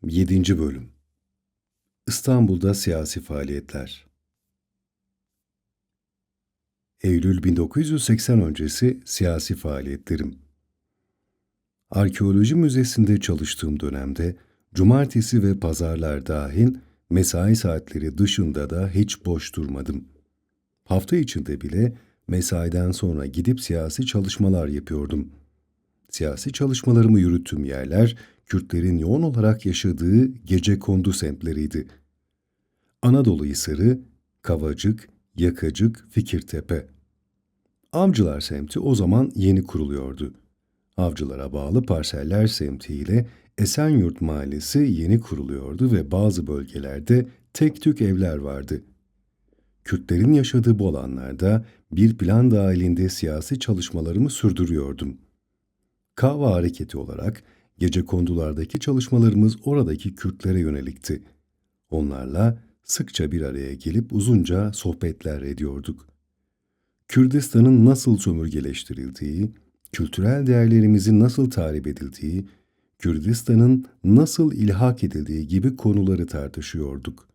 7. Bölüm İstanbul'da siyasi faaliyetler. Eylül 1980 öncesi siyasi faaliyetlerim. Arkeoloji Müzesi'nde çalıştığım dönemde cumartesi ve pazarlar dahil mesai saatleri dışında da hiç boş durmadım. Hafta içinde bile mesaiden sonra gidip siyasi çalışmalar yapıyordum. Siyasi çalışmalarımı yürüttüğüm yerler Kürtlerin yoğun olarak yaşadığı gecekondu semtleriydi. Anadolu Hisarı, Kavacık, Yakacık, Fikirtepe. Avcılar semti o zaman yeni kuruluyordu. Avcılara bağlı Parseller semti ile Esenyurt Mahallesi yeni kuruluyordu ve bazı bölgelerde tek tük evler vardı. Kürtlerin yaşadığı bu alanlarda bir plan dahilinde siyasi çalışmalarımı sürdürüyordum. Kava hareketi olarak gecekondulardaki çalışmalarımız oradaki Kürtlere yönelikti. Onlarla sıkça bir araya gelip uzunca sohbetler ediyorduk. Kürdistan'ın nasıl sömürgeleştirildiği, kültürel değerlerimizin nasıl tahrip edildiği, Kürdistan'ın nasıl ilhak edildiği gibi konuları tartışıyorduk.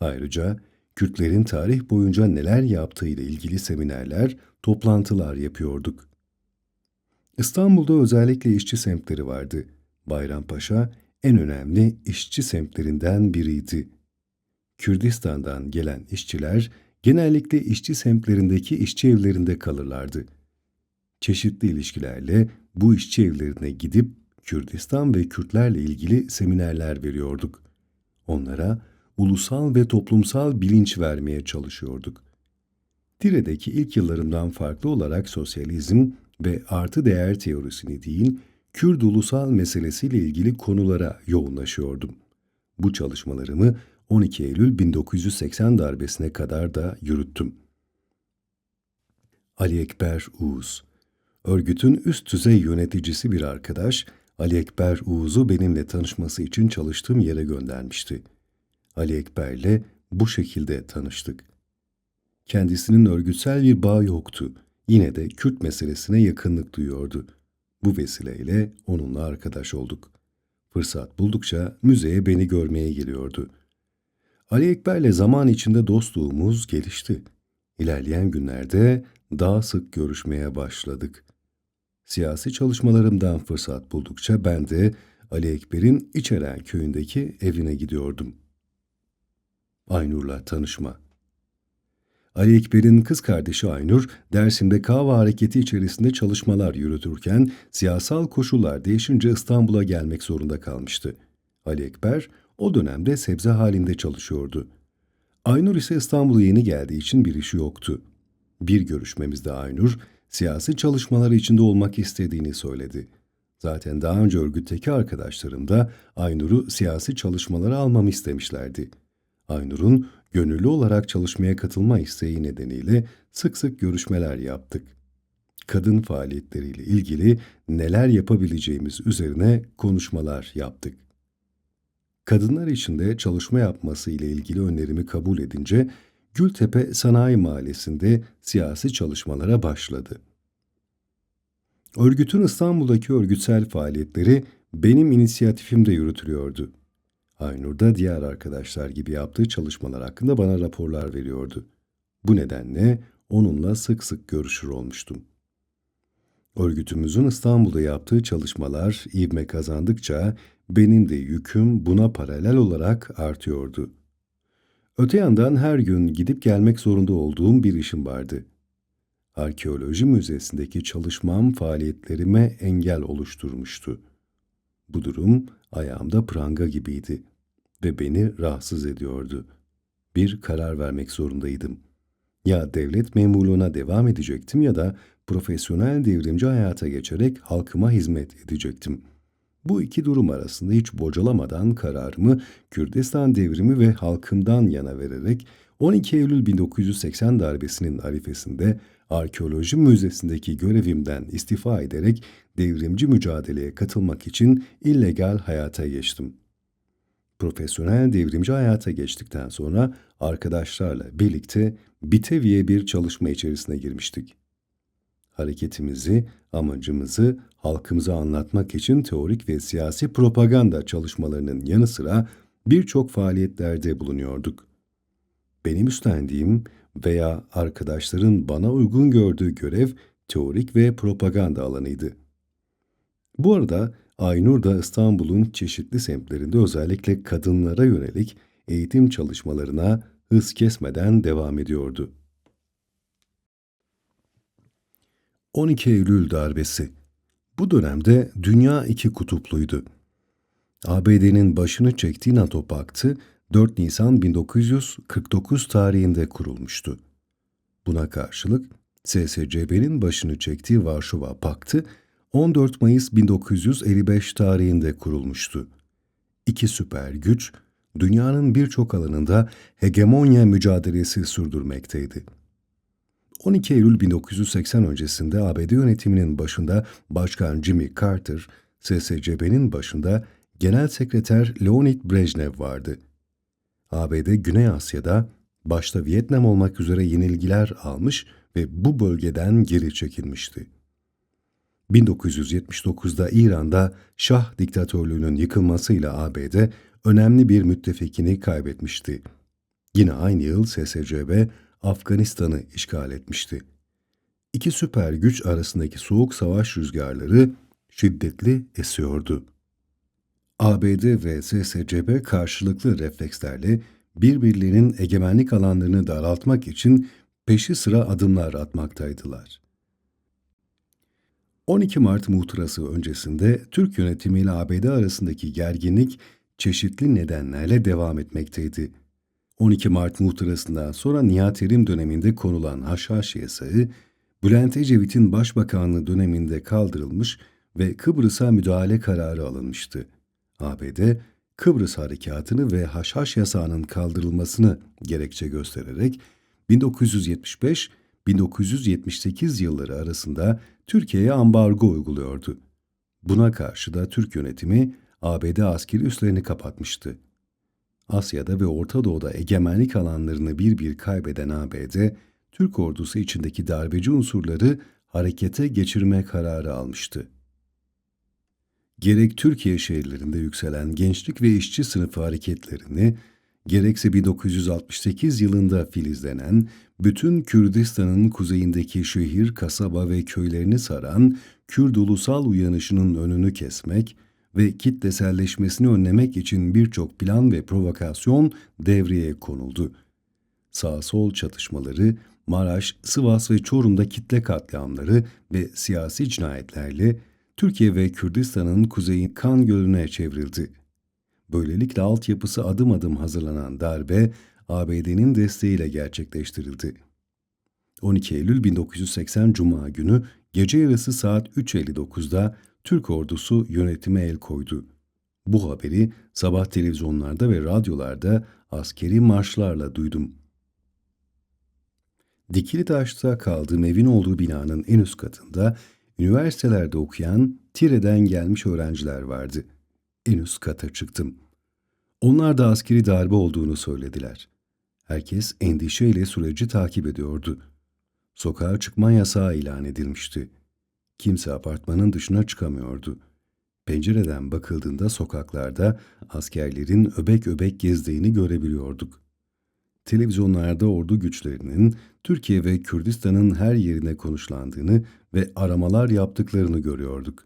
Ayrıca Kürtlerin tarih boyunca neler yaptığı ile ilgili seminerler, toplantılar yapıyorduk. İstanbul'da özellikle işçi semtleri vardı. Bayrampaşa en önemli işçi semtlerinden biriydi. Kürdistan'dan gelen işçiler genellikle işçi semtlerindeki işçi evlerinde kalırlardı. Çeşitli ilişkilerle bu işçi evlerine gidip Kürdistan ve Kürtlerle ilgili seminerler veriyorduk. Onlara ulusal ve toplumsal bilinç vermeye çalışıyorduk. Tire'deki ilk yıllarımdan farklı olarak sosyalizm ve artı değer teorisini değil, Kürt ulusal meselesiyle ilgili konulara yoğunlaşıyordum. Bu çalışmalarımı 12 Eylül 1980 darbesine kadar da yürüttüm. Ali Ekber Uğuz. Örgütün üst düzey yöneticisi bir arkadaş, Ali Ekber Uğuz'u benimle tanışması için çalıştığım yere göndermişti. Ali Ekber'le bu şekilde tanıştık. Kendisinin örgütsel bir bağı yoktu. Yine de Kürt meselesine yakınlık duyuyordu. Bu vesileyle onunla arkadaş olduk. Fırsat buldukça müzeye beni görmeye geliyordu. Ali Ekber'le zaman içinde dostluğumuz gelişti. İlerleyen günlerde daha sık görüşmeye başladık. Siyasi çalışmalarımdan fırsat buldukça ben de Ali Ekber'in İçeren köyündeki evine gidiyordum. Aynur'la tanışma. Ali Ekber'in kız kardeşi Aynur, Dersim'de Kava hareketi içerisinde çalışmalar yürütürken siyasal koşullar değişince İstanbul'a gelmek zorunda kalmıştı. Ali Ekber o dönemde sebze halinde çalışıyordu. Aynur ise İstanbul'a yeni geldiği için bir işi yoktu. Bir görüşmemizde Aynur, siyasi çalışmaları içinde olmak istediğini söyledi. Zaten daha önce örgütteki arkadaşlarım da Aynur'u siyasi çalışmalara almamı istemişlerdi. Aynur'un gönüllü olarak çalışmaya katılma isteği nedeniyle sık sık görüşmeler yaptık. Kadın faaliyetleriyle ilgili neler yapabileceğimiz üzerine konuşmalar yaptık. Kadınlar için de çalışma yapması ile ilgili önerimi kabul edince Gültepe Sanayi Mahallesi'nde siyasi çalışmalara başladı. Örgütün İstanbul'daki örgütsel faaliyetleri benim inisiyatifimde yürütülüyordu. Aynur da diğer arkadaşlar gibi yaptığı çalışmalar hakkında bana raporlar veriyordu. Bu nedenle onunla sık sık görüşür olmuştum. Örgütümüzün İstanbul'da yaptığı çalışmalar ivme kazandıkça benim de yüküm buna paralel olarak artıyordu. Öte yandan her gün gidip gelmek zorunda olduğum bir işim vardı. Arkeoloji Müzesi'ndeki çalışmam faaliyetlerime engel oluşturmuştu. Bu durum ayağımda pranga gibiydi ve beni rahatsız ediyordu. Bir karar vermek zorundaydım. Ya devlet memurluğuna devam edecektim ya da profesyonel devrimci hayata geçerek halkıma hizmet edecektim. Bu iki durum arasında hiç bocalamadan kararımı Kürdistan devrimi ve halkımdan yana vererek 12 Eylül 1980 darbesinin arifesinde Arkeoloji Müzesi'ndeki görevimden istifa ederek devrimci mücadeleye katılmak için illegal hayata geçtim. Profesyonel devrimci hayata geçtikten sonra arkadaşlarla birlikte Bitevi'ye bir çalışma içerisine girmiştik. Hareketimizi, amacımızı halkımıza anlatmak için teorik ve siyasi propaganda çalışmalarının yanı sıra birçok faaliyetlerde bulunuyorduk. Benim üstlendiğim veya arkadaşların bana uygun gördüğü görev teorik ve propaganda alanıydı. Bu arada Aynur da İstanbul'un çeşitli semtlerinde özellikle kadınlara yönelik eğitim çalışmalarına hız kesmeden devam ediyordu. 12 Eylül darbesi. Bu dönemde dünya iki kutupluydu. ABD'nin başını çektiği NATO Paktı 4 Nisan 1949 tarihinde kurulmuştu. Buna karşılık SSCB'nin başını çektiği Varşova Paktı 14 Mayıs 1955 tarihinde kurulmuştu. İki süper güç, dünyanın birçok alanında hegemonya mücadelesi sürdürmekteydi. 12 Eylül 1980 öncesinde ABD yönetiminin başında Başkan Jimmy Carter, SSCB'nin başında Genel Sekreter Leonid Brejnev vardı. ABD Güney Asya'da başta Vietnam olmak üzere yenilgiler almış ve bu bölgeden geri çekilmişti. 1979'da İran'da Şah diktatörlüğünün yıkılmasıyla ABD önemli bir müttefikini kaybetmişti. Yine aynı yıl SSCB Afganistan'ı işgal etmişti. İki süper güç arasındaki soğuk savaş rüzgarları şiddetli esiyordu. ABD ve SSCB karşılıklı reflekslerle birbirlerinin egemenlik alanlarını daraltmak için peşi sıra adımlar atmaktaydılar. 12 Mart muhtırası öncesinde Türk yönetimiyle ABD arasındaki gerginlik çeşitli nedenlerle devam etmekteydi. 12 Mart muhtırasından sonra Nihat Erim döneminde konulan haşhaş yasağı, Bülent Ecevit'in başbakanlığı döneminde kaldırılmış ve Kıbrıs'a müdahale kararı alınmıştı. ABD, Kıbrıs harekatını ve haşhaş yasağının kaldırılmasını gerekçe göstererek 1975-1978 yılları arasında Türkiye'ye ambargo uyguluyordu. Buna karşı da Türk yönetimi ABD askeri üslerini kapatmıştı. Asya'da ve Orta Doğu'da egemenlik alanlarını bir bir kaybeden ABD, Türk ordusu içindeki darbeci unsurları harekete geçirme kararı almıştı. Gerek Türkiye şehirlerinde yükselen gençlik ve işçi sınıfı hareketlerini, gerekse 1968 yılında filizlenen, bütün Kürdistan'ın kuzeyindeki şehir, kasaba ve köylerini saran Kürt ulusal uyanışının önünü kesmek ve kitleselleşmesini önlemek için birçok plan ve provokasyon devreye konuldu. Sağ-sol çatışmaları, Maraş, Sivas ve Çorum'da kitle katliamları ve siyasi cinayetlerle Türkiye ve Kürdistan'ın kuzeyi kan gölüne çevrildi. Böylelikle altyapısı adım adım hazırlanan darbe, ABD'nin desteğiyle gerçekleştirildi. 12 Eylül 1980 Cuma günü gece yarısı saat 3.59'da Türk ordusu yönetime el koydu. Bu haberi sabah televizyonlarda ve radyolarda askeri marşlarla duydum. Dikilitaş'ta kaldığım evin olduğu binanın en üst katında üniversitelerde okuyan Tire'den gelmiş öğrenciler vardı. En üst kata çıktım. Onlar da askeri darbe olduğunu söylediler. Herkes endişeyle süreci takip ediyordu. Sokağa çıkma yasağı ilan edilmişti. Kimse apartmanın dışına çıkamıyordu. Pencereden bakıldığında sokaklarda askerlerin öbek öbek gezdiğini görebiliyorduk. Televizyonlarda ordu güçlerinin Türkiye ve Kürdistan'ın her yerine konuşlandığını ve aramalar yaptıklarını görüyorduk.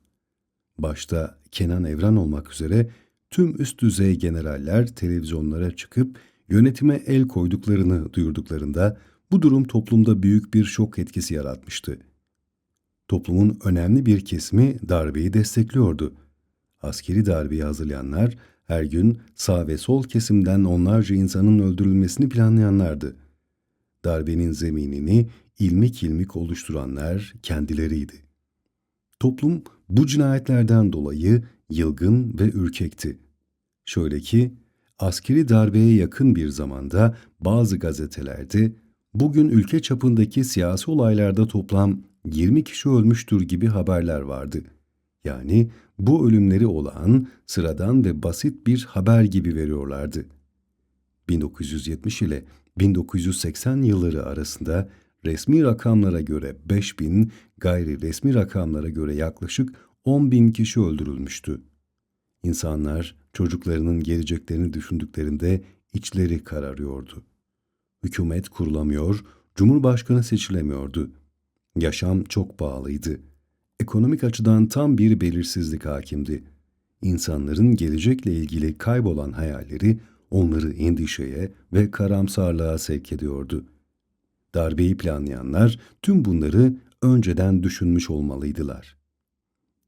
Başta Kenan Evren olmak üzere tüm üst düzey generaller televizyonlara çıkıp yönetime el koyduklarını duyurduklarında bu durum toplumda büyük bir şok etkisi yaratmıştı. Toplumun önemli bir kesimi darbeyi destekliyordu. Askeri darbeyi hazırlayanlar her gün sağ ve sol kesimden onlarca insanın öldürülmesini planlayanlardı. Darbenin zeminini ilmik ilmik oluşturanlar kendileriydi. Toplum bu cinayetlerden dolayı yılgın ve ürkekti. Şöyle ki, askeri darbeye yakın bir zamanda bazı gazetelerde bugün ülke çapındaki siyasi olaylarda toplam 20 kişi ölmüştür gibi haberler vardı. Yani bu ölümleri olağan, sıradan ve basit bir haber gibi veriyorlardı. 1970 ile 1980 yılları arasında Resmi rakamlara göre 5.000, gayri resmi rakamlara göre yaklaşık 10.000 kişi öldürülmüştü. İnsanlar çocuklarının geleceklerini düşündüklerinde içleri kararıyordu. Hükümet kurulamıyor, cumhurbaşkanı seçilemiyordu. Yaşam çok pahalıydı. Ekonomik açıdan tam bir belirsizlik hakimdi. İnsanların gelecekle ilgili kaybolan hayalleri onları endişeye ve karamsarlığa sevk ediyordu. Darbeyi planlayanlar tüm bunları önceden düşünmüş olmalıydılar.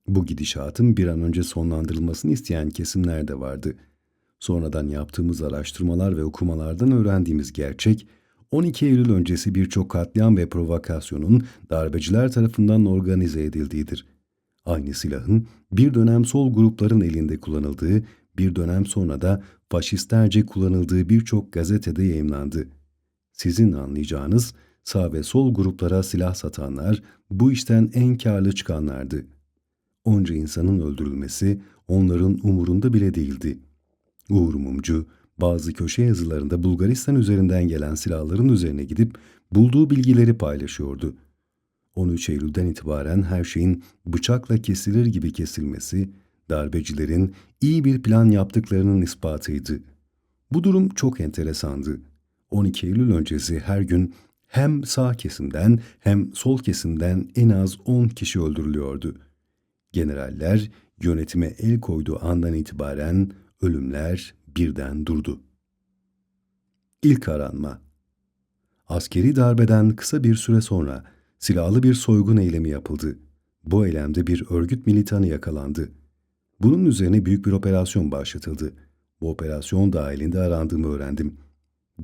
Bu gidişatın bir an önce sonlandırılmasını isteyen kesimler de vardı. Sonradan yaptığımız araştırmalar ve okumalardan öğrendiğimiz gerçek, 12 Eylül öncesi birçok katliam ve provokasyonun darbeciler tarafından organize edildiğidir. Aynı silahın bir dönem sol grupların elinde kullanıldığı, bir dönem sonra da faşistlerce kullanıldığı birçok gazetede yayımlandı. Sizin anlayacağınız sağ ve sol gruplara silah satanlar bu işten en kârlı çıkanlardı. Onca insanın öldürülmesi onların umurunda bile değildi. Uğur Mumcu, bazı köşe yazılarında Bulgaristan üzerinden gelen silahların üzerine gidip bulduğu bilgileri paylaşıyordu. 13 Eylül'den itibaren her şeyin bıçakla kesilir gibi kesilmesi, darbecilerin iyi bir plan yaptıklarının ispatıydı. Bu durum çok enteresandı. 12 Eylül öncesi her gün hem sağ kesimden hem sol kesimden en az 10 kişi öldürülüyordu. Generaller yönetime el koyduğu andan itibaren ölümler birden durdu. İlk aranma. Askeri darbeden kısa bir süre sonra silahlı bir soygun eylemi yapıldı. Bu eylemde bir örgüt militanı yakalandı. Bunun üzerine büyük bir operasyon başlatıldı. Bu operasyon dahilinde arandığımı öğrendim.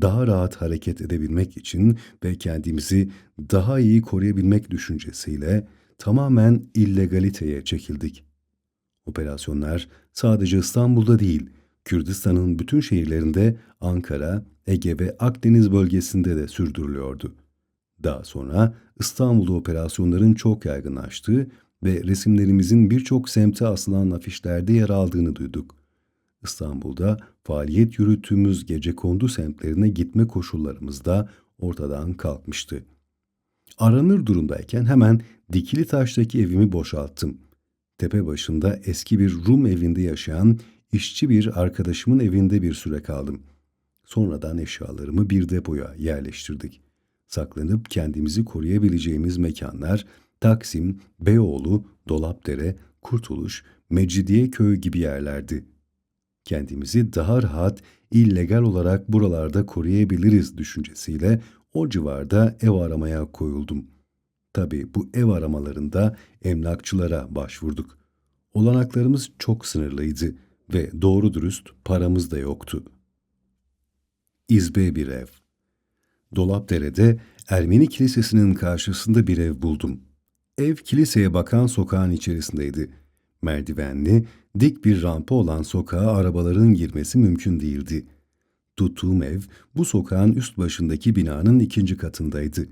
Daha rahat hareket edebilmek için ve kendimizi daha iyi koruyabilmek düşüncesiyle tamamen illegaliteye çekildik. Operasyonlar sadece İstanbul'da değil, Kürdistan'ın bütün şehirlerinde, Ankara, Ege ve Akdeniz bölgesinde de sürdürülüyordu. Daha sonra İstanbul'da operasyonların çok yaygınlaştığı ve resimlerimizin birçok semte asılan afişlerde yer aldığını duyduk. İstanbul'da faaliyet yürüttüğümüz gecekondu semtlerine gitme koşullarımız da ortadan kalkmıştı. Aranır durumdayken hemen Dikilitaş'taki evimi boşalttım. Tepe başında eski bir Rum evinde yaşayan işçi bir arkadaşımın evinde bir süre kaldım. Sonradan eşyalarımı bir depoya yerleştirdik. Saklanıp kendimizi koruyabileceğimiz mekanlar Taksim, Beyoğlu, Dolapdere, Kurtuluş, Mecidiyeköy gibi yerlerdi. Kendimizi daha rahat, illegal olarak buralarda koruyabiliriz düşüncesiyle o civarda ev aramaya koyuldum. Tabii bu ev aramalarında emlakçılara başvurduk. Olanaklarımız çok sınırlıydı ve doğru dürüst paramız da yoktu. İzbe bir ev. Dolapdere'de Ermeni Kilisesi'nin karşısında bir ev buldum. Ev kiliseye bakan sokağın içerisindeydi. Merdivenli, dik bir rampa olan sokağa arabaların girmesi mümkün değildi. Tuttuğum ev bu sokağın üst başındaki binanın 2. katındaydı.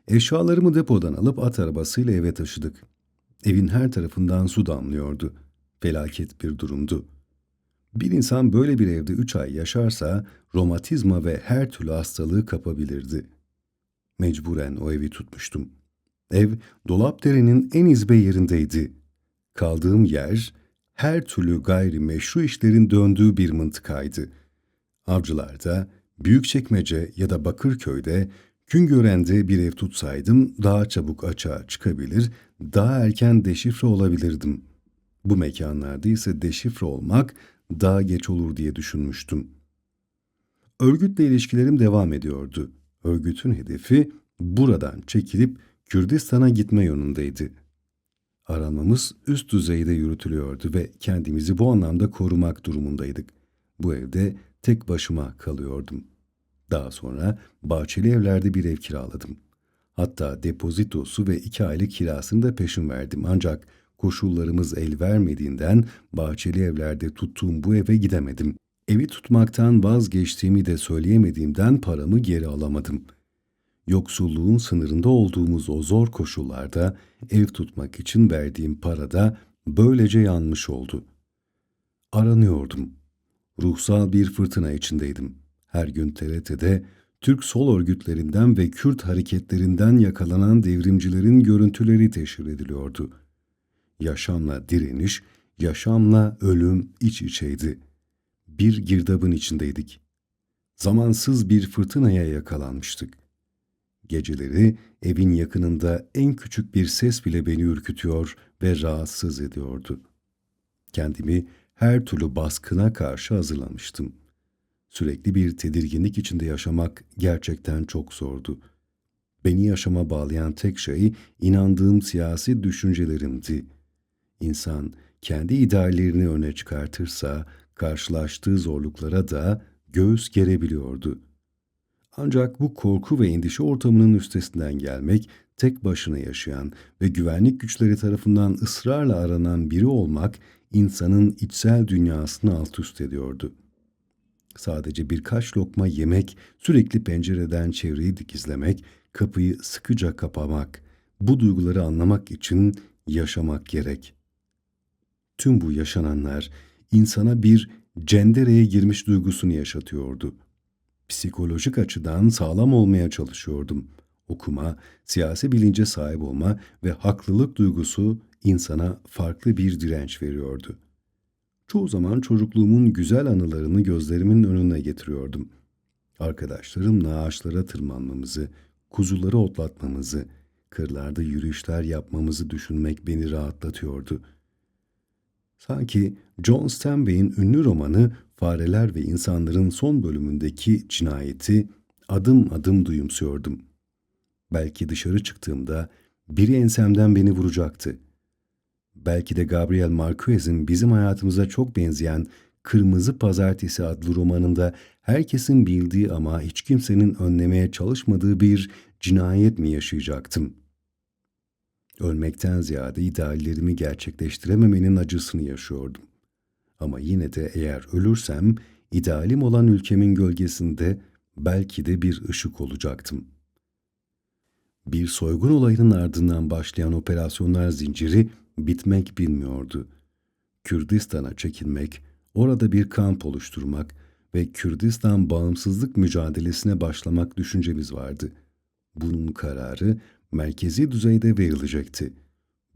Eşyalarımı depodan alıp at arabasıyla eve taşıdık. Evin her tarafından su damlıyordu. Felaket bir durumdu. Bir insan böyle bir evde 3 ay yaşarsa romatizma ve her türlü hastalığı kapabilirdi. Mecburen o evi tutmuştum. Ev Dolapdere'nin en izbe yerindeydi. Kaldığım yer her türlü gayrimeşru işlerin döndüğü bir mıntıkaydı. Avcılar'da, Büyükçekmece ya da Bakırköy'de, Güngören'de bir ev tutsaydım daha çabuk açığa çıkabilir, daha erken deşifre olabilirdim. Bu mekanlarda ise deşifre olmak daha geç olur diye düşünmüştüm. Örgütle ilişkilerim devam ediyordu. Örgütün hedefi buradan çekilip Kürdistan'a gitme yönündeydi. Aranmamız üst düzeyde yürütülüyordu ve kendimizi bu anlamda korumak durumundaydık. Bu evde tek başıma kalıyordum. Daha sonra Bahçeli Evler'de bir ev kiraladım. Hatta depozitosu ve 2 aylık kirasını da peşin verdim. Ancak koşullarımız el vermediğinden Bahçeli Evler'de tuttuğum bu eve gidemedim. Evi tutmaktan vazgeçtiğimi de söyleyemediğimden paramı geri alamadım. Yoksulluğun sınırında olduğumuz o zor koşullarda ev tutmak için verdiğim para da böylece yanmış oldu. Aranıyordum. Ruhsal bir fırtına içindeydim. Her gün TRT'de Türk sol örgütlerinden ve Kürt hareketlerinden yakalanan devrimcilerin görüntüleri teşhir ediliyordu. Yaşamla direniş, yaşamla ölüm iç içeydi. Bir girdabın içindeydik. Zamansız bir fırtınaya yakalanmıştık. Geceleri evin yakınında en küçük bir ses bile beni ürkütüyor ve rahatsız ediyordu. Kendimi her türlü baskına karşı hazırlamıştım. Sürekli bir tedirginlik içinde yaşamak gerçekten çok zordu. Beni yaşama bağlayan tek şey inandığım siyasi düşüncelerimdi. İnsan kendi ideallerini öne çıkartırsa karşılaştığı zorluklara da göğüs gerebiliyordu. Ancak bu korku ve endişe ortamının üstesinden gelmek, tek başına yaşayan ve güvenlik güçleri tarafından ısrarla aranan biri olmak, insanın içsel dünyasını alt üst ediyordu. Sadece birkaç lokma yemek, sürekli pencereden çevreyi dikizlemek, kapıyı sıkıca kapamak, bu duyguları anlamak için yaşamak gerek. Tüm bu yaşananlar insana bir cendereye girmiş duygusunu yaşatıyordu. Psikolojik açıdan sağlam olmaya çalışıyordum. Okuma, siyasi bilince sahip olma ve haklılık duygusu insana farklı bir direnç veriyordu. Çoğu zaman çocukluğumun güzel anılarını gözlerimin önüne getiriyordum. Arkadaşlarımla ağaçlara tırmanmamızı, kuzuları otlatmamızı, kırlarda yürüyüşler yapmamızı düşünmek beni rahatlatıyordu. Sanki John Steinbeck'in ünlü romanı Fareler ve İnsanların son bölümündeki cinayeti adım adım duyumsuyordum. Belki dışarı çıktığımda biri ensemden beni vuracaktı. Belki de Gabriel Marquez'in bizim hayatımıza çok benzeyen Kırmızı Pazartesi adlı romanında herkesin bildiği ama hiç kimsenin önlemeye çalışmadığı bir cinayet mi yaşayacaktım? Ölmekten ziyade ideallerimi gerçekleştirememenin acısını yaşıyordum. Ama yine de eğer ölürsem idealim olan ülkemin gölgesinde belki de bir ışık olacaktım. Bir soygun olayının ardından başlayan operasyonlar zinciri bitmek bilmiyordu. Kürdistan'a çekilmek, orada bir kamp oluşturmak ve Kürdistan bağımsızlık mücadelesine başlamak düşüncemiz vardı. Bunun kararı merkezi düzeyde verilecekti.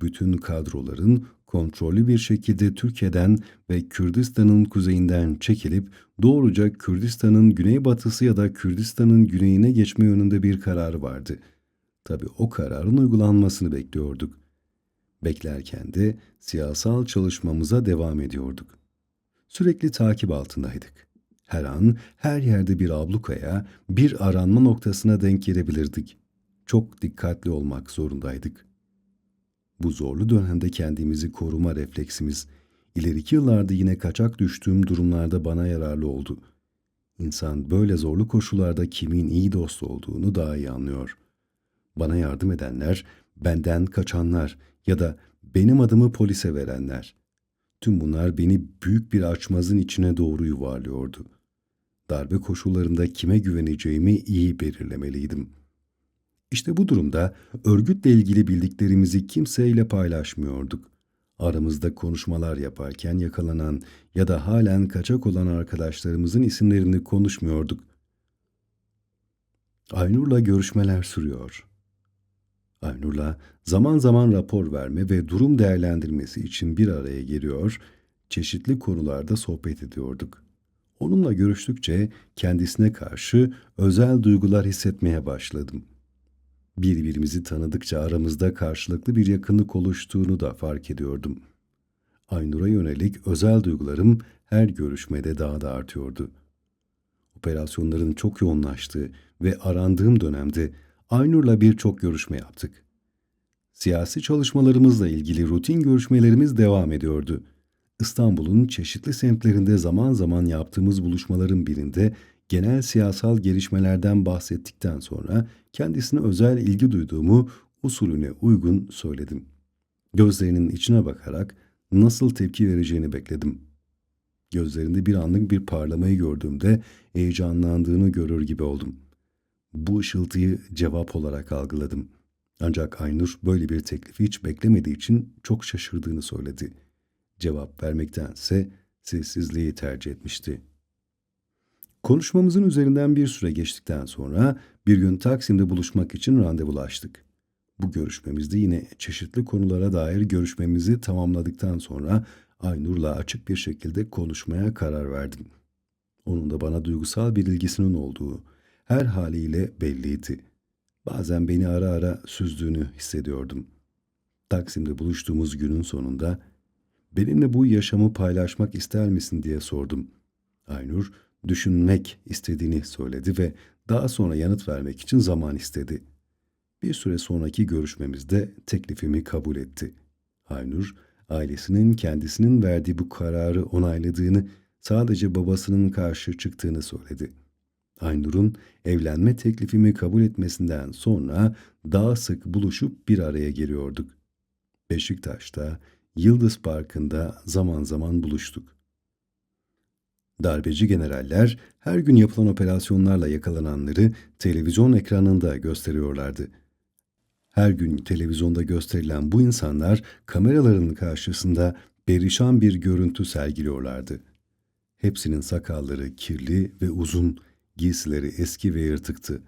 Bütün kadroların kontrollü bir şekilde Türkiye'den ve Kürdistan'ın kuzeyinden çekilip doğruca Kürdistan'ın güneybatısı ya da Kürdistan'ın güneyine geçme yönünde bir kararı vardı. Tabii o kararın uygulanmasını bekliyorduk. Beklerken de siyasal çalışmamıza devam ediyorduk. Sürekli takip altındaydık. Her an, her yerde bir ablukaya, bir aranma noktasına denk gelebilirdik. Çok dikkatli olmak zorundaydık. Bu zorlu dönemde kendimizi koruma refleksimiz, ileriki yıllarda yine kaçak düştüğüm durumlarda bana yararlı oldu. İnsan böyle zorlu koşullarda kimin iyi dost olduğunu daha iyi anlıyor. Bana yardım edenler, benden kaçanlar ya da benim adımı polise verenler. Tüm bunlar beni büyük bir açmazın içine doğru yuvarlıyordu. Darbe koşullarında kime güveneceğimi iyi belirlemeliydim. İşte bu durumda örgütle ilgili bildiklerimizi kimseyle paylaşmıyorduk. Aramızda konuşmalar yaparken yakalanan ya da halen kaçak olan arkadaşlarımızın isimlerini konuşmuyorduk. Aynur'la görüşmeler sürüyor. Aynur'la zaman zaman rapor verme ve durum değerlendirmesi için bir araya geliyor, çeşitli konularda sohbet ediyorduk. Onunla görüştükçe kendisine karşı özel duygular hissetmeye başladım. Birbirimizi tanıdıkça aramızda karşılıklı bir yakınlık oluştuğunu da fark ediyordum. Aynur'a yönelik özel duygularım her görüşmede daha da artıyordu. Operasyonların çok yoğunlaştığı ve arandığım dönemde Aynur'la birçok görüşme yaptık. Siyasi çalışmalarımızla ilgili rutin görüşmelerimiz devam ediyordu. İstanbul'un çeşitli semtlerinde zaman zaman yaptığımız buluşmaların birinde genel siyasal gelişmelerden bahsettikten sonra kendisine özel ilgi duyduğumu usulüne uygun söyledim. Gözlerinin içine bakarak nasıl tepki vereceğini bekledim. Gözlerinde bir anlık bir parlamayı gördüğümde heyecanlandığını görür gibi oldum. Bu ışıltıyı cevap olarak algıladım. Ancak Aynur böyle bir teklifi hiç beklemediği için çok şaşırdığını söyledi. Cevap vermektense sessizliği tercih etmişti. Konuşmamızın üzerinden bir süre geçtikten sonra bir gün Taksim'de buluşmak için randevulaştık. Bu görüşmemizde yine çeşitli konulara dair görüşmemizi tamamladıktan sonra Aynur'la açık bir şekilde konuşmaya karar verdim. Onun da bana duygusal bir ilgisinin olduğu her haliyle belliydi. Bazen beni ara ara süzdüğünü hissediyordum. Taksim'de buluştuğumuz günün sonunda benimle bu yaşamı paylaşmak ister misin diye sordum. Aynur düşünmek istediğini söyledi ve daha sonra yanıt vermek için zaman istedi. Bir süre sonraki görüşmemizde teklifimi kabul etti. Aynur, ailesinin kendisinin verdiği bu kararı onayladığını, sadece babasının karşı çıktığını söyledi. Aynur'un evlenme teklifimi kabul etmesinden sonra daha sık buluşup bir araya geliyorduk. Beşiktaş'ta, Yıldız Parkı'nda zaman zaman buluştuk. Darbeci generaller her gün yapılan operasyonlarla yakalananları televizyon ekranında gösteriyorlardı. Her gün televizyonda gösterilen bu insanlar kameraların karşısında perişan bir görüntü sergiliyorlardı. Hepsinin sakalları kirli ve uzun, giysileri eski ve yırtıktı.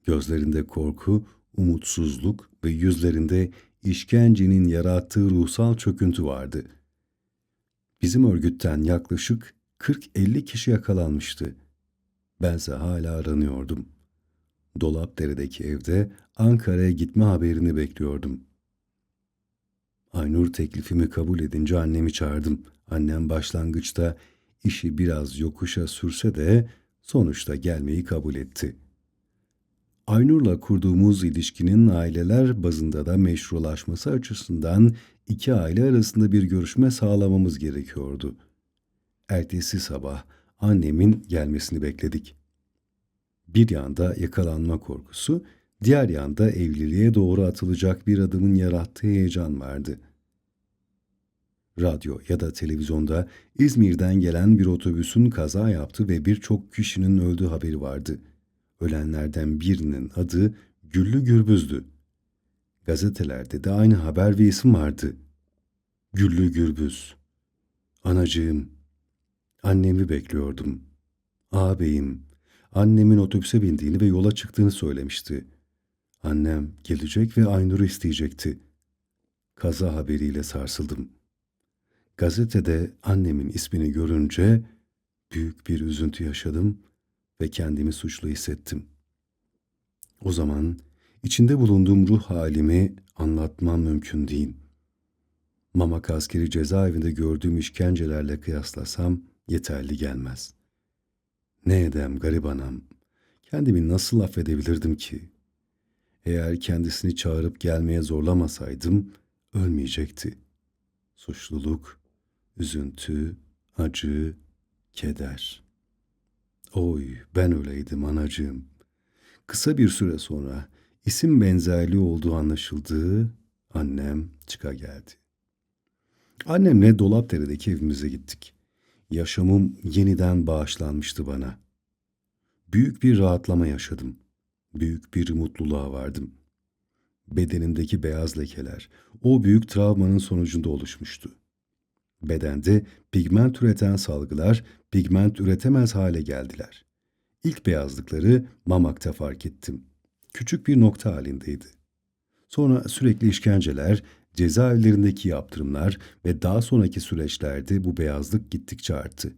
Gözlerinde korku, umutsuzluk ve yüzlerinde işkencenin yarattığı ruhsal çöküntü vardı. Bizim örgütten yaklaşık 40-50 kişi yakalanmıştı. Bense hala aranıyordum. Dolapdere'deki evde Ankara'ya gitme haberini bekliyordum. Aynur teklifimi kabul edince annemi çağırdım. Annem başlangıçta işi biraz yokuşa sürse de sonuçta gelmeyi kabul etti. Aynur'la kurduğumuz ilişkinin aileler bazında da meşrulaşması açısından iki aile arasında bir görüşme sağlamamız gerekiyordu. Ertesi sabah annemin gelmesini bekledik. Bir yanda yakalanma korkusu, diğer yanda evliliğe doğru atılacak bir adımın yarattığı heyecan vardı. Radyo ya da televizyonda İzmir'den gelen bir otobüsün kaza yaptı ve birçok kişinin öldüğü haberi vardı. Ölenlerden birinin adı Güllü Gürbüz'dü. Gazetelerde de aynı haber ve isim vardı. Güllü Gürbüz. Anacığım, annemi bekliyordum. Ağabeyim, annemin otobüse bindiğini ve yola çıktığını söylemişti. Annem gelecek ve Aynur'u isteyecekti. Kaza haberiyle sarsıldım. Gazetede annemin ismini görünce büyük bir üzüntü yaşadım ve kendimi suçlu hissettim. O zaman içinde bulunduğum ruh halimi anlatmam mümkün değil. Mamak askeri cezaevinde gördüğüm işkencelerle kıyaslasam yeterli gelmez. Ne edem garip anam, kendimi nasıl affedebilirdim ki? Eğer kendisini çağırıp gelmeye zorlamasaydım ölmeyecekti. Suçluluk, üzüntü, acı, keder. Oy ben öyleydim anacığım. Kısa bir süre sonra isim benzerliği olduğu anlaşıldı, annem çıka geldi. Annemle Dolapdere'deki evimize gittik. Yaşamım yeniden bağışlanmıştı bana. Büyük bir rahatlama yaşadım. Büyük bir mutluluğa vardım. Bedenimdeki beyaz lekeler o büyük travmanın sonucunda oluşmuştu. Bedende pigment üreten salgılar pigment üretemez hale geldiler. İlk beyazlıkları mamakta fark ettim. Küçük bir nokta halindeydi. Sonra sürekli işkenceler, cezaevlerindeki yaptırımlar ve daha sonraki süreçlerde bu beyazlık gittikçe arttı.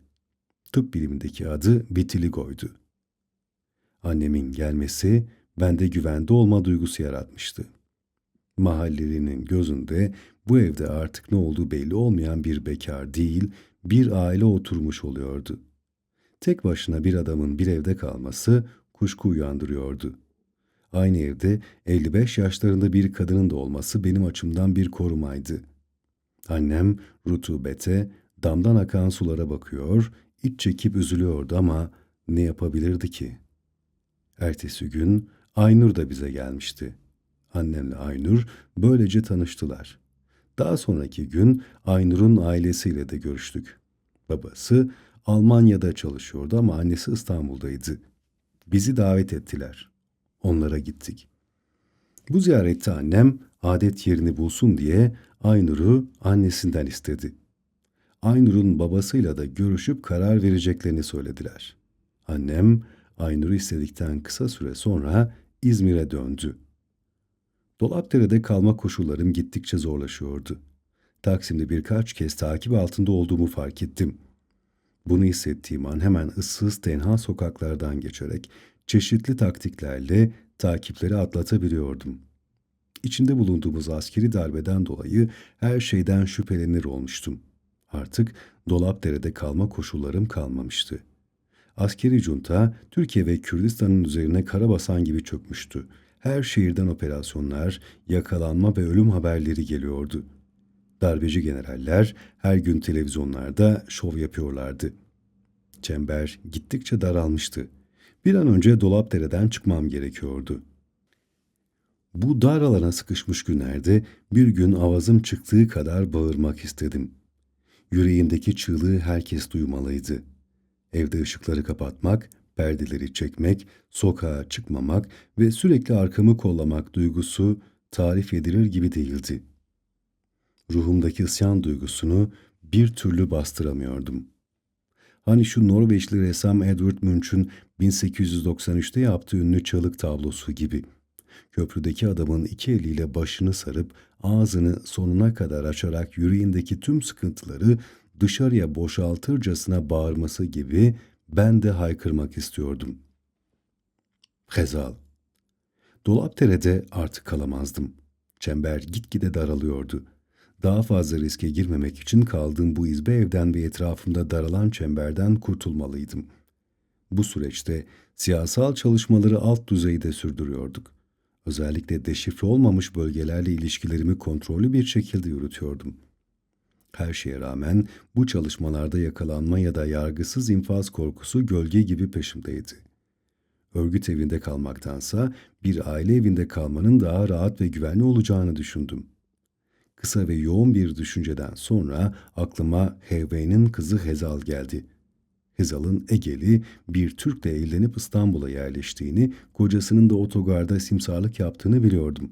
Tıp bilimindeki adı vitiligoydu. Annemin gelmesi bende güvende olma duygusu yaratmıştı. Mahallelinin gözünde bu evde artık ne olduğu belli olmayan bir bekar değil, bir aile oturmuş oluyordu. Tek başına bir adamın bir evde kalması kuşku uyandırıyordu. Aynı evde 55 yaşlarında bir kadının da olması benim açımdan bir korumaydı. Annem rutubete, damdan akan sulara bakıyor, iç çekip üzülüyordu ama ne yapabilirdi ki? Ertesi gün Aynur da bize gelmişti. Annemle Aynur böylece tanıştılar. Daha sonraki gün Aynur'un ailesiyle de görüştük. Babası Almanya'da çalışıyordu ama annesi İstanbul'daydı. Bizi davet ettiler. Onlara gittik. Bu ziyarette annem adet yerini bulsun diye Aynur'u annesinden istedi. Aynur'un babasıyla da görüşüp karar vereceklerini söylediler. Annem Aynur'u istedikten kısa süre sonra İzmir'e döndü. Dolapdere'de kalma koşullarım gittikçe zorlaşıyordu. Taksim'de birkaç kez takip altında olduğumu fark ettim. Bunu hissettiğim an hemen ıssız tenha sokaklardan geçerek çeşitli taktiklerle takipleri atlatabiliyordum. İçinde bulunduğumuz askeri darbeden dolayı her şeyden şüphelenir olmuştum. Artık Dolapdere'de kalma koşullarım kalmamıştı. Askeri junta Türkiye ve Kürdistan'ın üzerine karabasan gibi çökmüştü. Her şehirden operasyonlar, yakalanma ve ölüm haberleri geliyordu. Darbeci generaller her gün televizyonlarda şov yapıyorlardı. Çember gittikçe daralmıştı. Bir an önce Dolapdere'den çıkmam gerekiyordu. Bu dar alana sıkışmış günlerde bir gün avazım çıktığı kadar bağırmak istedim. Yüreğimdeki çığlığı herkes duymalıydı. Evde ışıkları kapatmak, perdeleri çekmek, sokağa çıkmamak ve sürekli arkamı kollamak duygusu tarif edilir gibi değildi. Ruhumdaki isyan duygusunu bir türlü bastıramıyordum. Hani şu Norveçli ressam Edvard Munch'un 1893'te yaptığı ünlü çalık tablosu gibi. Köprüdeki adamın iki eliyle başını sarıp ağzını sonuna kadar açarak yüreğindeki tüm sıkıntıları dışarıya boşaltırcasına bağırması gibi ben de haykırmak istiyordum. Hezal. Dolapdere'de artık kalamazdım. Çember gitgide daralıyordu. Daha fazla riske girmemek için kaldığım bu izbe evden ve etrafımda daralan çemberden kurtulmalıydım. Bu süreçte siyasal çalışmaları alt düzeyde sürdürüyorduk. Özellikle deşifre olmamış bölgelerle ilişkilerimi kontrollü bir şekilde yürütüyordum. Her şeye rağmen bu çalışmalarda yakalanma ya da yargısız infaz korkusu gölge gibi peşimdeydi. Örgüt evinde kalmaktansa bir aile evinde kalmanın daha rahat ve güvenli olacağını düşündüm. Kısa ve yoğun bir düşünceden sonra aklıma Hevey'nin kızı Hezal geldi. Hezal'ın Egeli bir Türk'le evlenip İstanbul'a yerleştiğini, kocasının da otogarda simsarlık yaptığını biliyordum.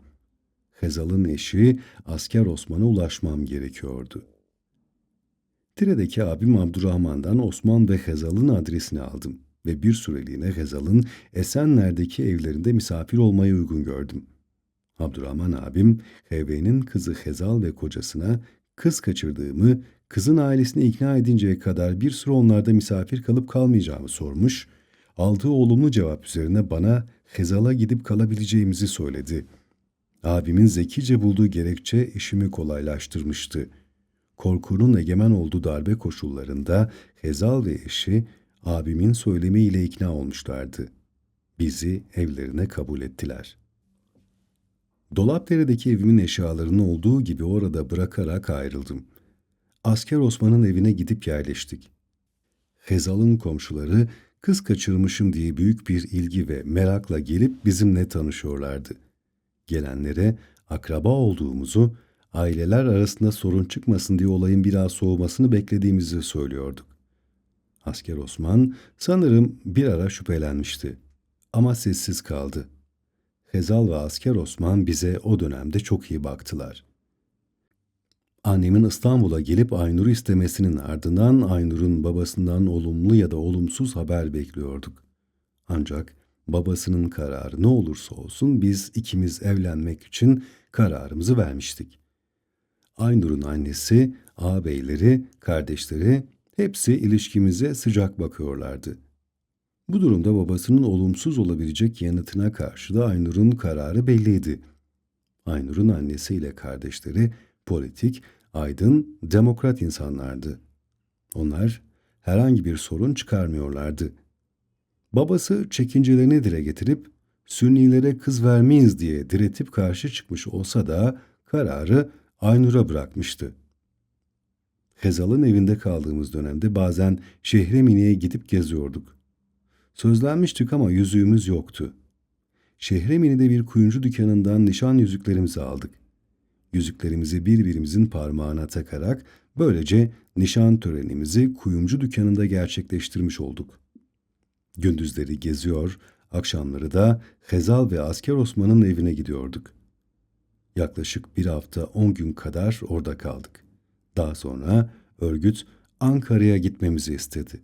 Hezal'ın eşi asker Osman'a ulaşmam gerekiyordu. Tire'deki abim Abdurrahman'dan Osman ve Hezal'ın adresini aldım ve bir süreliğine Hezal'ın Esenler'deki evlerinde misafir olmayı uygun gördüm. Abdurrahman abim, Hevey'nin kızı Hezal ve kocasına kız kaçırdığımı, kızın ailesini ikna edinceye kadar bir süre onlarda misafir kalıp kalmayacağımı sormuş, aldığı olumlu cevap üzerine bana Hezal'a gidip kalabileceğimizi söyledi. Abimin zekice bulduğu gerekçe işimi kolaylaştırmıştı. Korkunun egemen olduğu darbe koşullarında Hezal ve eşi abimin söylemiyle ikna olmuşlardı. Bizi evlerine kabul ettiler. Dolapdere'deki evimin eşyalarını olduğu gibi orada bırakarak ayrıldım. Asker Osman'ın evine gidip yerleştik. Hezal'ın komşuları kız kaçırmışım diye büyük bir ilgi ve merakla gelip bizimle tanışıyorlardı. Gelenlere akraba olduğumuzu, aileler arasında sorun çıkmasın diye olayın biraz soğumasını beklediğimizi söylüyorduk. Asker Osman sanırım bir ara şüphelenmişti. Ama sessiz kaldı. Hezal ve Asker Osman bize o dönemde çok iyi baktılar. Annemin İstanbul'a gelip Aynur'u istemesinin ardından Aynur'un babasından olumlu ya da olumsuz haber bekliyorduk. Ancak babasının kararı ne olursa olsun biz ikimiz evlenmek için kararımızı vermiştik. Aynur'un annesi, ağabeyleri, kardeşleri hepsi ilişkimize sıcak bakıyorlardı. Bu durumda babasının olumsuz olabilecek yanıtına karşı da Aynur'un kararı belliydi. Aynur'un annesiyle kardeşleri politik, aydın, demokrat insanlardı. Onlar herhangi bir sorun çıkarmıyorlardı. Babası çekincelerini dile getirip Sünnilere kız vermeyiz diye diretip karşı çıkmış olsa da kararı Aynur'a bırakmıştı. Hezal'ın evinde kaldığımız dönemde bazen Şehremini'ye gidip geziyorduk. Sözlenmiştik ama yüzüğümüz yoktu. Şehremini'de bir kuyumcu dükkanından nişan yüzüklerimizi aldık. Yüzüklerimizi birbirimizin parmağına takarak böylece nişan törenimizi kuyumcu dükkanında gerçekleştirmiş olduk. Gündüzleri geziyor, akşamları da Hezal ve Asker Osman'ın evine gidiyorduk. Yaklaşık 1 hafta 10 gün kadar orada kaldık. Daha sonra örgüt Ankara'ya gitmemizi istedi.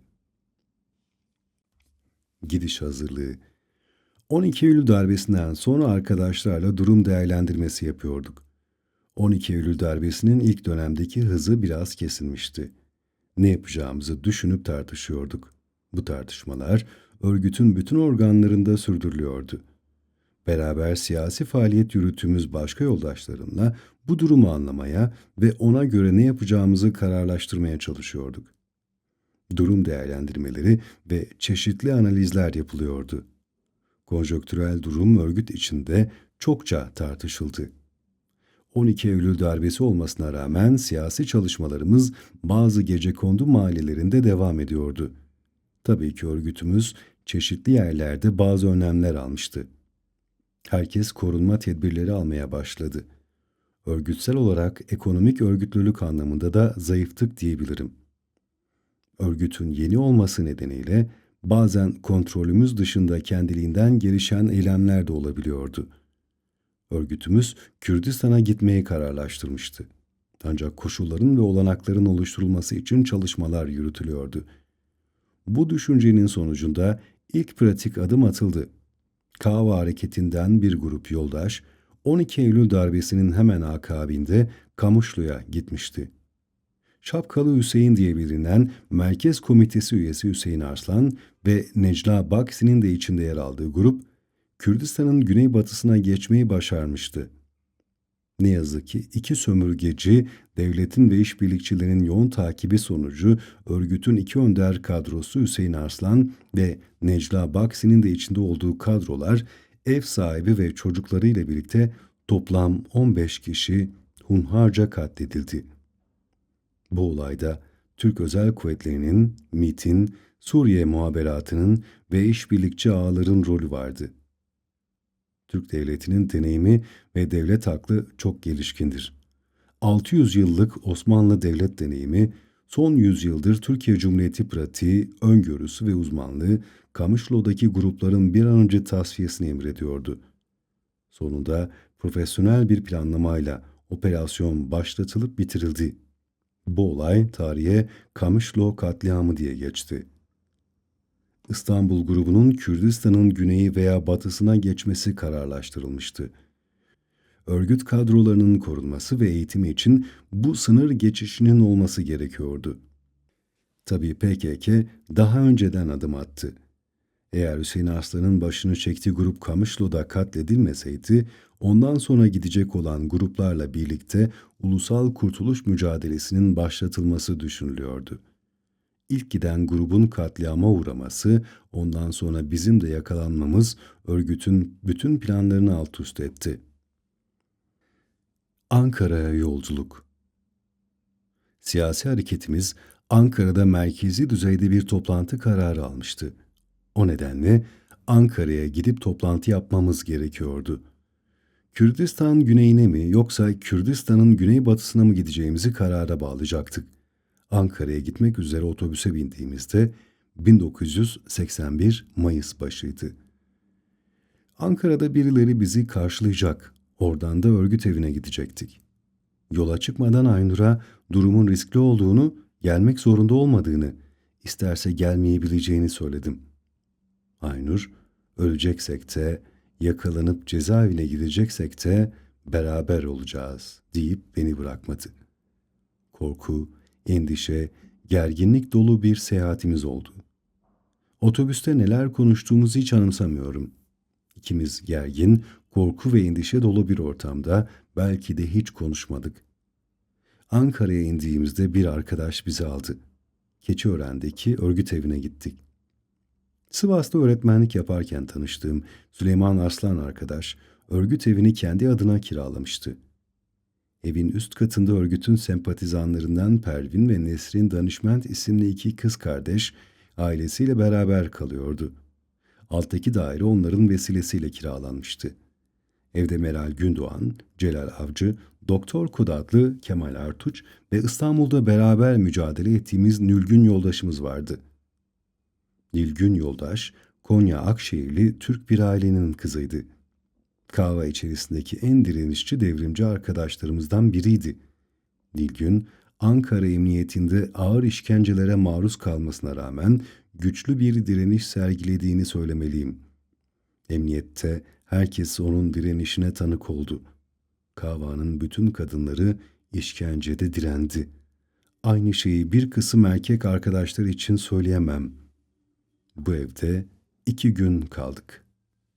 Gidiş hazırlığı. 12 Eylül darbesinden sonra arkadaşlarla durum değerlendirmesi yapıyorduk. 12 Eylül darbesinin ilk dönemdeki hızı biraz kesilmişti. Ne yapacağımızı düşünüp tartışıyorduk. Bu tartışmalar örgütün bütün organlarında sürdürülüyordu. Beraber siyasi faaliyet yürüttüğümüz başka yoldaşlarımla bu durumu anlamaya ve ona göre ne yapacağımızı kararlaştırmaya çalışıyorduk. Durum değerlendirmeleri ve çeşitli analizler yapılıyordu. Konjonktürel durum örgüt içinde çokça tartışıldı. 12 Eylül darbesi olmasına rağmen siyasi çalışmalarımız bazı gecekondu mahallelerinde devam ediyordu. Tabii ki örgütümüz çeşitli yerlerde bazı önlemler almıştı. Herkes korunma tedbirleri almaya başladı. Örgütsel olarak ekonomik örgütlülük anlamında da zayıftık diyebilirim. Örgütün yeni olması nedeniyle bazen kontrolümüz dışında kendiliğinden gelişen eylemler de olabiliyordu. Örgütümüz Kürdistan'a gitmeyi kararlaştırmıştı. Ancak koşulların ve olanakların oluşturulması için çalışmalar yürütülüyordu. Bu düşüncenin sonucunda ilk pratik adım atıldı. Kava hareketinden bir grup yoldaş, 12 Eylül darbesinin hemen akabinde Kamışlı'ya gitmişti. Şapkalı Hüseyin diye bilinen Merkez Komitesi üyesi Hüseyin Arslan ve Necla Baksi'nin de içinde yer aldığı grup, Kürdistan'ın güneybatısına geçmeyi başarmıştı. Ne yazık ki iki sömürgeci, devletin ve işbirlikçilerinin yoğun takibi sonucu örgütün iki önder kadrosu Hüseyin Arslan ve Necla Baksi'nin de içinde olduğu kadrolar ev sahibi ve çocuklarıyla birlikte toplam 15 kişi hunharca katledildi. Bu olayda Türk Özel Kuvvetleri'nin, MİT'in, Suriye muhaberatının ve işbirlikçi ağların rolü vardı. Türk Devleti'nin deneyimi ve devlet aklı çok gelişkindir. 600 yıllık Osmanlı devlet deneyimi, son yüzyıldır Türkiye Cumhuriyeti pratiği, öngörüsü ve uzmanlığı Kamışlı'daki grupların bir an önce tasfiyesini emrediyordu. Sonunda profesyonel bir planlamayla operasyon başlatılıp bitirildi. Bu olay tarihe Kamışlı katliamı diye geçti. İstanbul grubunun Kürdistan'ın güneyi veya batısına geçmesi kararlaştırılmıştı. Örgüt kadrolarının korunması ve eğitimi için bu sınır geçişinin olması gerekiyordu. Tabii PKK daha önceden adım attı. Eğer Hüseyin Arslan'ın başını çektiği grup Kamışlı'da katledilmeseydi, ondan sonra gidecek olan gruplarla birlikte ulusal kurtuluş mücadelesinin başlatılması düşünülüyordu. İlk giden grubun katliama uğraması, ondan sonra bizim de yakalanmamız örgütün bütün planlarını alt üst etti. Ankara'ya yolculuk. Siyasi hareketimiz Ankara'da merkezi düzeyde bir toplantı kararı almıştı. O nedenle Ankara'ya gidip toplantı yapmamız gerekiyordu. Kürdistan güneyine mi yoksa Kürdistan'ın güneybatısına mı gideceğimizi karara bağlayacaktık. Ankara'ya gitmek üzere otobüse bindiğimizde 1981 Mayıs başıydı. Ankara'da birileri bizi karşılayacak, oradan da örgüt evine gidecektik. Yola çıkmadan Aynur'a durumun riskli olduğunu, gelmek zorunda olmadığını, isterse gelmeyebileceğini söyledim. Aynur, öleceksek de, yakalanıp cezaevine gideceksek de beraber olacağız deyip beni bırakmadı. Korku, endişe, gerginlik dolu bir seyahatimiz oldu. Otobüste neler konuştuğumuzu hiç anımsamıyorum. İkimiz gergin, korku ve endişe dolu bir ortamda belki de hiç konuşmadık. Ankara'ya indiğimizde bir arkadaş bizi aldı. Keçiören'deki örgüt evine gittik. Sivas'ta öğretmenlik yaparken tanıştığım Süleyman Arslan arkadaş, örgüt evini kendi adına kiralamıştı. Evin üst katında örgütün sempatizanlarından Pervin ve Nesrin Danışment isimli iki kız kardeş ailesiyle beraber kalıyordu. Alttaki daire onların vesilesiyle kiralanmıştı. Evde Meral Gündoğan, Celal Avcı, Doktor Kudatlı, Kemal Artuç ve İstanbul'da beraber mücadele ettiğimiz Nülgün yoldaşımız vardı. Nilgün yoldaş, Konya Akşehirli Türk bir ailenin kızıydı. Kahve içerisindeki en direnişçi devrimci arkadaşlarımızdan biriydi. Nilgün, Ankara Emniyetinde ağır işkencelere maruz kalmasına rağmen güçlü bir direniş sergilediğini söylemeliyim. Emniyette herkes onun direnişine tanık oldu. Kavanın bütün kadınları işkencede direndi. Aynı şeyi bir kısım erkek arkadaşlar için söyleyemem. Bu evde 2 gün kaldık.